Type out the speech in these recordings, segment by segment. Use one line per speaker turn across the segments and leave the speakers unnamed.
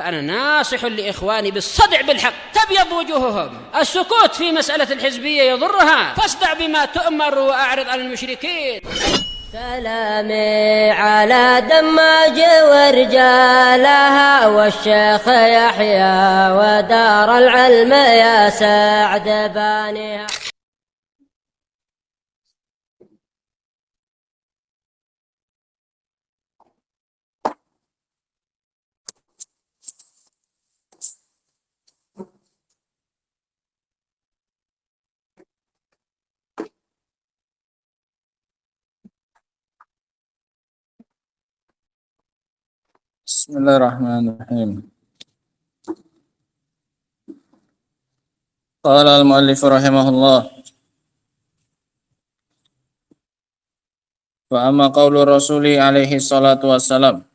فأنا ناصح لإخواني بالصدع بالحق تبيض وجوههم. السكوت في مسألة الحزبية يضرها، فاصدع بما تؤمر وأعرض عن المشركين.
سلامي على دماج ورجالها والشيخ يحيى ودار العلم يا سعد بانيها.
Bismillahirrahmanirrahim. Qala al-muallif rahimahullah. Wa amma qaulu Rasuli alaihi salatu wassalam.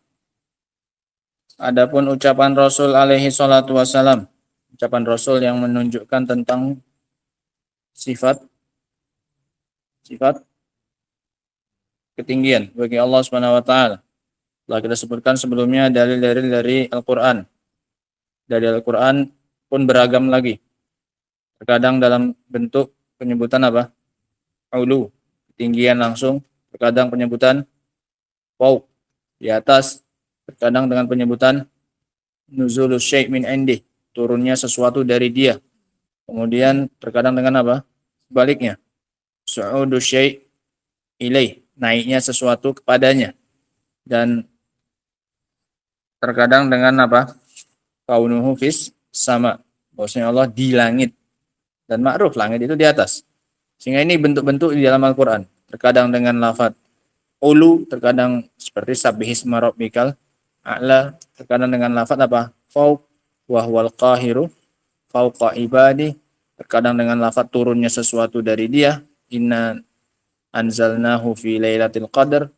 Adapun ucapan Rasul alaihi salatu wassalam, ucapan Rasul yang menunjukkan tentang sifat ketinggian bagi Allah Subhanahu wa taala. Telah kita sebutkan sebelumnya dalil-dalil dari Al-Qur'an. Dari Al-Qur'an pun beragam lagi. Terkadang dalam bentuk penyebutan apa? Ulu, ketinggian langsung, terkadang penyebutan fauq, di atas, terkadang dengan penyebutan nuzulus syai' min indih, turunnya sesuatu dari dia. Kemudian terkadang dengan apa? Sebaliknya, su'udu syai' ilaih, naiknya sesuatu kepadanya. Dan terkadang dengan apa? Kaunuhu fis sama, bahwasanya Allah di langit. Dan ma'ruf langit itu di atas. Sehingga ini bentuk-bentuk di dalam Al-Qur'an. Terkadang dengan lafaz ulu, terkadang seperti sabbihisma rabbikal a'la, terkadang dengan lafaz apa? Fauq wa huwal qahiru fauqa ibadi, terkadang dengan lafaz turunnya sesuatu dari dia, inna anzalnahu fi lailatul qadar,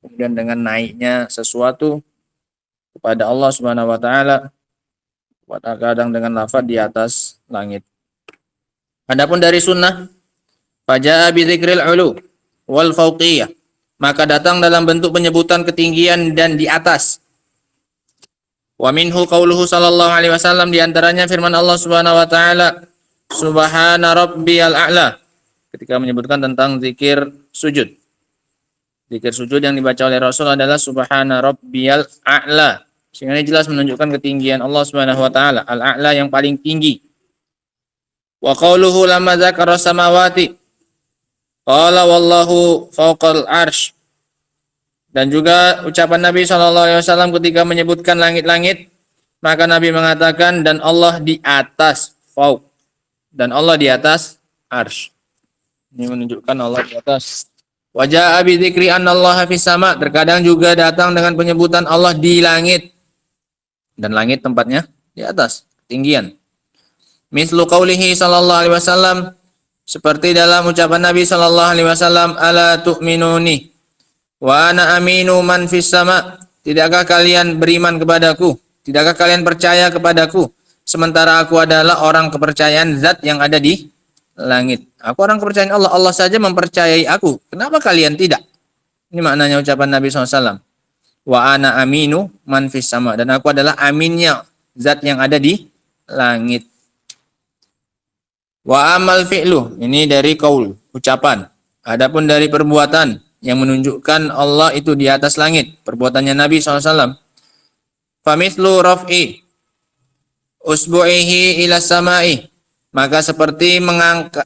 kemudian dengan naiknya sesuatu kepada Allah Subhanahu wa taala, kadang dengan lafaz di atas langit. Adapun dari sunnah, faja'a bi dzikril ulu wal fauqiyah, maka datang dalam bentuk penyebutan ketinggian dan di atas. Wa minhu qauluhu sallallahu alaihi wasallam, di antaranya firman Allah Subhanahu wa taala, subhana rabbiyal a'la, ketika menyebutkan tentang zikir sujud. Zikir sujud yang dibaca oleh Rasul adalah subhana rabbiyal a'la. Sehingga ini jelas menunjukkan ketinggian Allah Subhanahu wa taala, al-a'la yang paling tinggi. Wa qauluhu lamma dzakara samawati qala wallahu fawqal arsy. Dan juga ucapan Nabi sallallahu alaihi wasallam ketika menyebutkan langit-langit, maka Nabi mengatakan dan Allah di atas fauq, dan Allah di atas arsy. Ini menunjukkan Allah di atas. Wa jaa bi dzikri annallaha fis sama, terkadang juga datang dengan penyebutan Allah di langit. Dan langit tempatnya di atas, ketinggian. Mislu qaulihi sallallahu alaihi wasallam, seperti dalam ucapan Nabi sallallahu alaihi wasallam, ala tu'minuni wa ana aminu man fis sama, tidakkah kalian beriman kepadaku, tidakkah kalian percaya kepadaku, sementara aku adalah orang kepercayaan zat yang ada di langit. Aku orang kepercayaan Allah, Allah saja mempercayai aku, kenapa kalian tidak? Ini maknanya ucapan Nabi SAW. Wa ana aminu man fis sama, dan aku adalah aminnya zat yang ada di langit. Wa amal fi'lu, ini dari qaul, ucapan. Adapun dari perbuatan yang menunjukkan Allah itu di atas langit, perbuatannya Nabi SAW. Famithlu raf'i usbu'ihi ila sama'i, maka seperti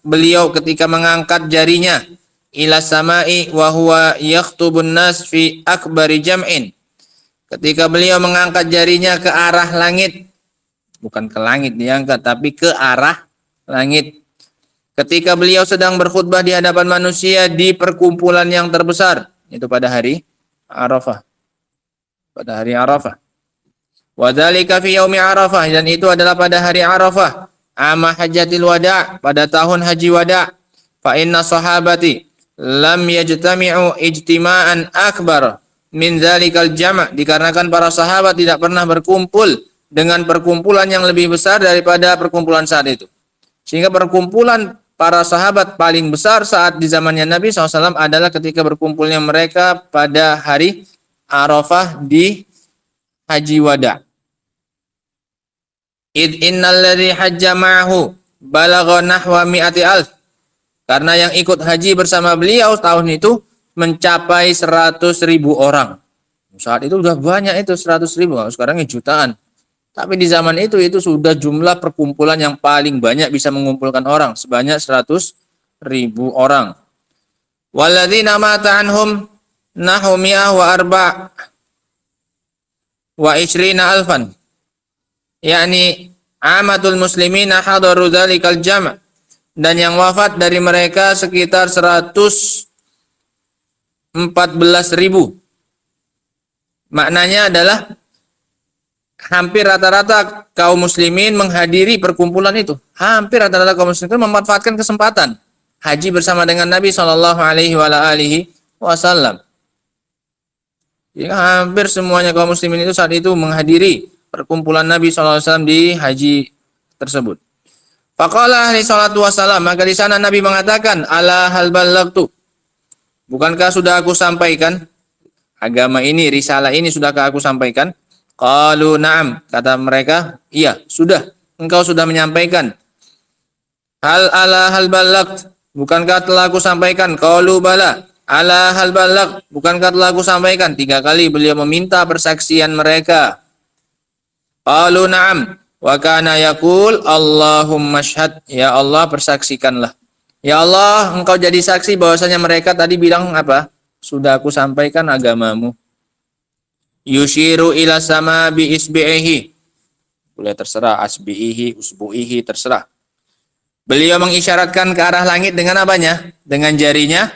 beliau ketika mengangkat jarinya ila sama'i wa huwa yakhtubun nas fi akbari jam'in, ketika beliau mengangkat jarinya ke arah langit, bukan ke langit diangkat tapi ke arah langit, ketika beliau sedang berkhutbah di hadapan manusia di perkumpulan yang terbesar, itu pada hari Arafah. Pada hari Arafah. Wa dzalika fi yaumi Arafah, dan itu adalah pada hari Arafah, ama hajjatil wada', pada tahun haji wada'. Fa inna sahabati lam yajtami'u ijtima'an akbar min dzalikal jama', dikarenakan para sahabat tidak pernah berkumpul dengan perkumpulan yang lebih besar daripada perkumpulan saat itu. Sehingga perkumpulan para sahabat paling besar saat di zamannya Nabi SAW adalah ketika berkumpulnya mereka pada hari Arafah di Haji Wada. Id innal ladzi hajja ma'ahu balagha nahwa mi'ati alf. Karena yang ikut haji bersama beliau tahun itu mencapai 100.000 orang. Saat itu udah banyak itu 100.000, sekarang jutaan. Tapi di zaman itu sudah jumlah perkumpulan yang paling banyak bisa mengumpulkan orang sebanyak 100.000 orang. Walladzina mata anhum nahu mi'ah wa arba' wa ishrina alfan. Yakni amatul muslimina hadaru dzalikal jam'. Dan yang wafat dari mereka sekitar 114.000. Maknanya adalah hampir rata-rata kaum muslimin menghadiri perkumpulan itu. Hampir rata-rata kaum muslimin memanfaatkan kesempatan haji bersama dengan Nabi Shallallahu Alaihi Wasallam. Jadi hampir semuanya kaum muslimin itu saat itu menghadiri perkumpulan Nabi Shallallahu Alaihi Wasallam di haji tersebut. Faqala alaihi salatu wassalam, maka di sana Nabi mengatakan, ala hal ballagtu, bukankah sudah aku sampaikan agama ini, risalah ini sudahkah aku sampaikan? Qalu na'am, kata mereka, iya, sudah, engkau sudah menyampaikan. Ala hal ballagt, bukankah telah aku sampaikan? Qalu bala, ala hal ballagt, bukankah telah aku sampaikan? 3 kali beliau meminta persaksian mereka. Qalu na'am. Wa kana yaqul Allahumma syhad, ya Allah persaksikanlah. Ya Allah, engkau jadi saksi bahwasanya mereka tadi bilang apa? Sudah aku sampaikan agamamu. Yushiru ila sama bi isbihi. Boleh terserah, asbihi, usbuhi terserah. Beliau mengisyaratkan ke arah langit dengan apanya? Dengan jarinya.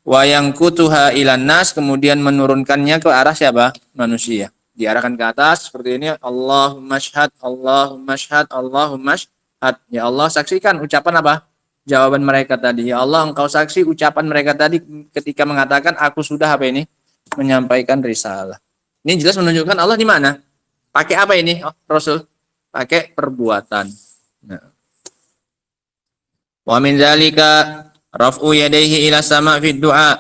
Wa yankutuha ilan nas, kemudian menurunkannya ke arah siapa? Manusia. Diarahkan ke atas seperti ini, Allahumma syhad, Allahumma syhad, Allahumma syhad. Ya Allah, saksikan ucapan apa? Jawaban mereka tadi. Ya Allah, engkau saksi ucapan mereka tadi ketika mengatakan aku sudah apa ini? Menyampaikan risalah. Ini jelas menunjukkan Allah di mana? Pakai apa ini, Rasul? Pakai perbuatan. Nah. Wa min dzalika raf'u yadayhi ila sama' fi du'a.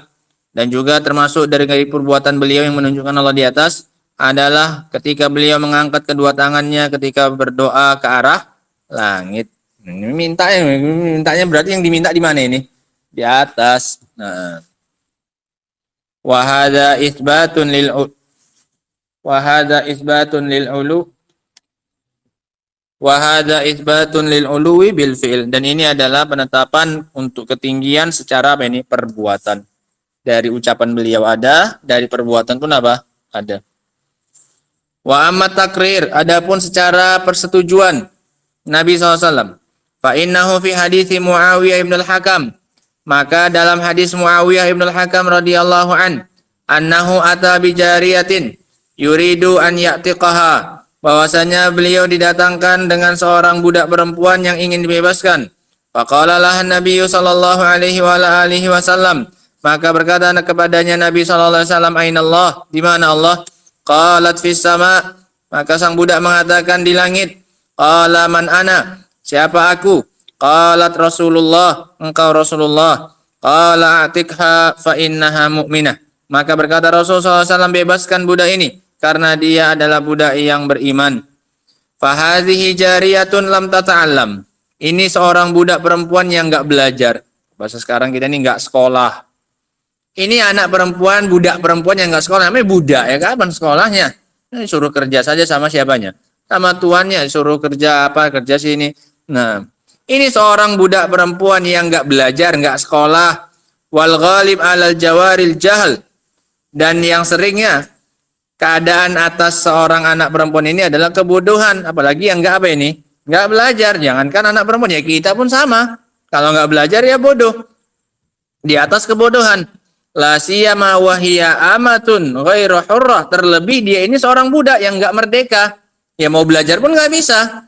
Dan juga termasuk dari perbuatan beliau yang menunjukkan Allah di atas adalah ketika beliau mengangkat kedua tangannya ketika berdoa ke arah langit. Mintanya berarti yang diminta di mana ini? Di atas. Nah. Wa hadza itsbatun lil uluwi bil fi'l. Dan ini adalah penetapan untuk ketinggian secara apa ini? Perbuatan. Dari ucapan beliau ada, dari perbuatan pun apa? Ada. Wa amma takrir, adapun secara persetujuan Nabi SAW. Fa innahu fi hadithi Muawiyah ibn al-Hakam, maka dalam hadis Muawiyah ibn al-Hakam radhiyallahu an, annahu ata bi jariyatin yuridu an ya'tiqaha, bahwasanya beliau didatangkan dengan seorang budak perempuan yang ingin dibebaskan. Faqala lahan Nabi sallallahu alaihi wasallam, maka berkata kepadanya Nabi sallallahu alaihi wasallam, aina Allah, di mana Allah? Qalat fis sama, maka sang budak mengatakan di langit. Qala man ana, siapa aku? Qalat Rasulullah, engkau Rasulullah. Qala atikha fa innaha mu'minah, maka berkata Rasulullah SAW, bebaskan budak ini karena dia adalah budak yang beriman. Fa hadhihi jariyatun lam tata'allam, ini seorang budak perempuan yang enggak belajar. Bahasa sekarang kita ini enggak sekolah. Ini anak perempuan, budak perempuan yang nggak sekolah, namanya budak ya, kapan sekolahnya? Ini suruh kerja saja sama siapanya? Sama tuannya, suruh kerja apa, kerja sini. Nah, ini seorang budak perempuan yang nggak belajar, nggak sekolah. Wal ghalib alal jawaril jahal. Dan yang seringnya keadaan atas seorang anak perempuan ini adalah kebodohan. Apalagi yang nggak apa ini? Nggak belajar. Jangankan anak perempuan, ya kita pun sama. Kalau nggak belajar ya bodoh. Di atas kebodohan. La siyama wa hiya amatun ghairu hurrah, terlebih dia ini seorang budak yang enggak merdeka. Ya mau belajar pun enggak bisa.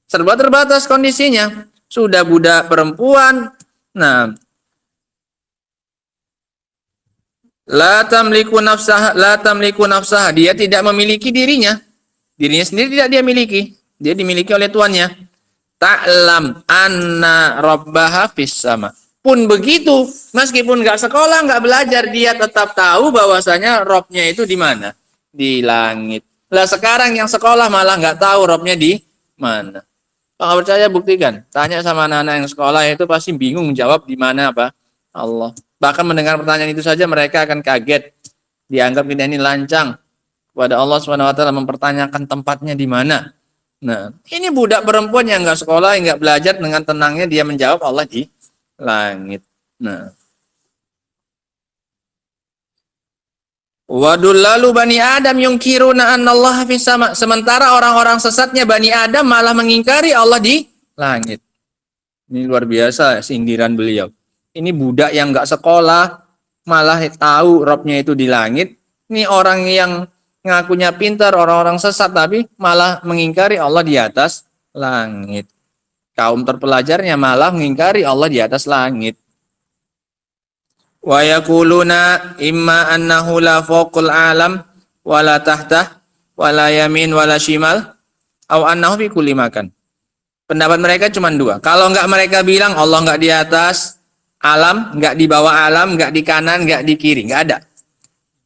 Serba terbatas kondisinya. Sudah budak perempuan. Nah, la tamliku nafsaha, dia tidak memiliki dirinya. Dirinya sendiri tidak dia miliki. Dia dimiliki oleh tuannya. Ta'lam anna rabbaha fis sama. Pun begitu, meskipun nggak sekolah, nggak belajar, dia tetap tahu bahwasanya Robnya itu di mana? Di langit. Lah sekarang yang sekolah malah nggak tahu Robnya di mana? Kalau nggak percaya buktikan. Tanya sama anak-anak yang sekolah itu pasti bingung jawab di mana apa Allah. Bahkan mendengar pertanyaan itu saja mereka akan kaget. Dianggap kita ini lancang kepada Allah Subhanahu wa taala mempertanyakan tempatnya di mana. Nah, ini budak perempuan yang nggak sekolah, yang nggak belajar dengan tenangnya dia menjawab Allah di langit. Nah, wadul lalu bani Adam yungkiruna anallaha fis sama. Sementara orang-orang sesatnya bani Adam malah mengingkari Allah di langit. Ini luar biasa sindiran beliau. Ini budak yang nggak sekolah malah tahu Robnya itu di langit. Ini orang yang ngakunya pintar, orang-orang sesat tapi malah mengingkari Allah di atas langit. Kaum terpelajarnya malah mengingkari Allah di atas langit. Wa yaquluna imma annahu la fawqul alam wala tahtah wala yamin wala shimal aw annahu fi kulli makan. Pendapat mereka cuma dua. Kalau enggak mereka bilang Allah enggak di atas alam, enggak di bawah alam, enggak di kanan, enggak di kiri, enggak ada.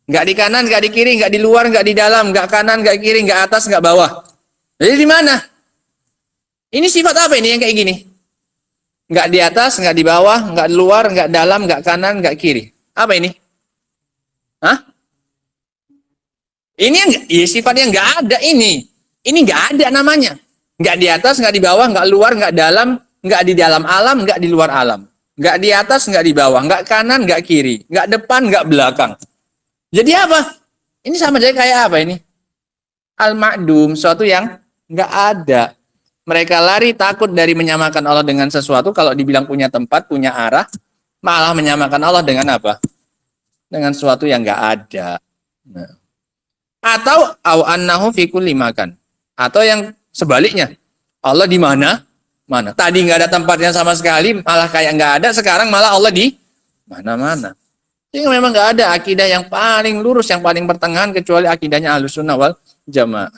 Enggak di kanan, enggak di kiri, enggak di luar, enggak di dalam, enggak kanan, enggak kiri, enggak atas, enggak bawah. Jadi di mana? Ini sifat apa ini yang kayak gini? Enggak di atas, enggak di bawah, enggak di luar, enggak dalam, enggak kanan, enggak kiri. Apa ini? Hah? Ini yang sifatnya enggak ada ini. Ini enggak ada namanya. Enggak di atas, enggak di bawah, enggak luar, enggak dalam, enggak di dalam alam, enggak di luar alam. Enggak di atas, enggak di bawah, enggak kanan, enggak kiri, enggak depan, enggak belakang. Jadi apa? Ini sama aja kayak apa ini? Al-ma'dum, suatu yang enggak ada. Mereka lari takut dari menyamakan Allah dengan sesuatu. Kalau dibilang punya tempat, punya arah, malah menyamakan Allah dengan apa? Dengan sesuatu yang enggak ada. Nah. Atau au annahu fi kulli makan. Atau yang sebaliknya. Allah di mana? Mana? Tadi enggak ada tempatnya sama sekali, malah kayak enggak ada, sekarang malah Allah di mana-mana. Jadi memang enggak ada akidah yang paling lurus, yang paling pertengahan kecuali akidahnya Ahlussunnah wal Jamaah.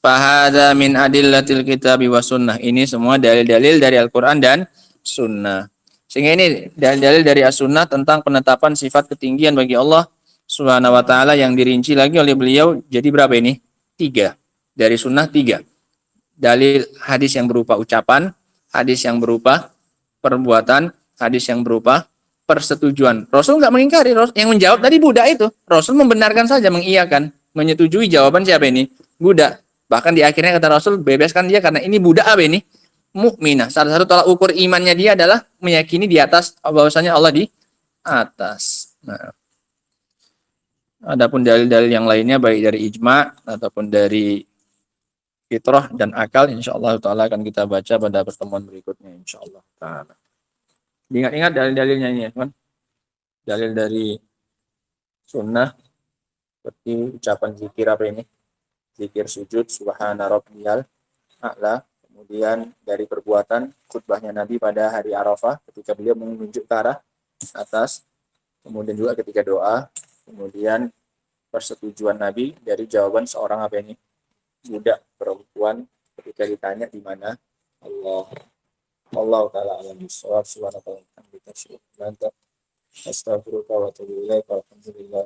Fahada min adillatil kitabi wa sunnah. Ini semua dalil-dalil dari Al-Quran dan sunnah. Sehingga ini dalil-dalil dari as-sunnah tentang penetapan sifat ketinggian bagi Allah Subhanahu wa ta'ala yang dirinci lagi oleh beliau. Jadi berapa ini? 3. Dari sunnah 3. Dalil hadis yang berupa ucapan, hadis yang berupa perbuatan, hadis yang berupa persetujuan. Rasul nggak mengingkari, yang menjawab tadi budak itu. Rasul membenarkan saja, mengiyakan, menyetujui jawaban siapa ini? Budak. Bahkan di akhirnya kata Rasul, bebaskan dia karena ini budak apa ini? Mukminah. Salah satu tolak ukur imannya dia adalah meyakini di atas, bahwasanya Allah di atas. Nah, adapun dalil-dalil yang lainnya baik dari ijma ataupun dari fitrah dan akal, insyaallah taala akan kita baca pada pertemuan berikutnya insyaallah taala. Ingat-ingat dalil-dalilnya ini ya, teman. Dalil dari sunnah seperti ucapan zikir apa ini? Zikir sujud subhana rabbiyal a'la. Kemudian dari perbuatan khutbahnya Nabi pada hari Arafah ketika beliau menunjuk ke arah atas. Kemudian juga ketika doa. Kemudian persetujuan Nabi dari jawaban seorang apa ini? Budak perempuan ketika ditanya di mana Allah. Allah taala alam bisawab. Subhanallahi wa bihamdihi asyhadu an la ilaha illa anta astaghfiruka wa atubu ilaik. Alhamdulillah.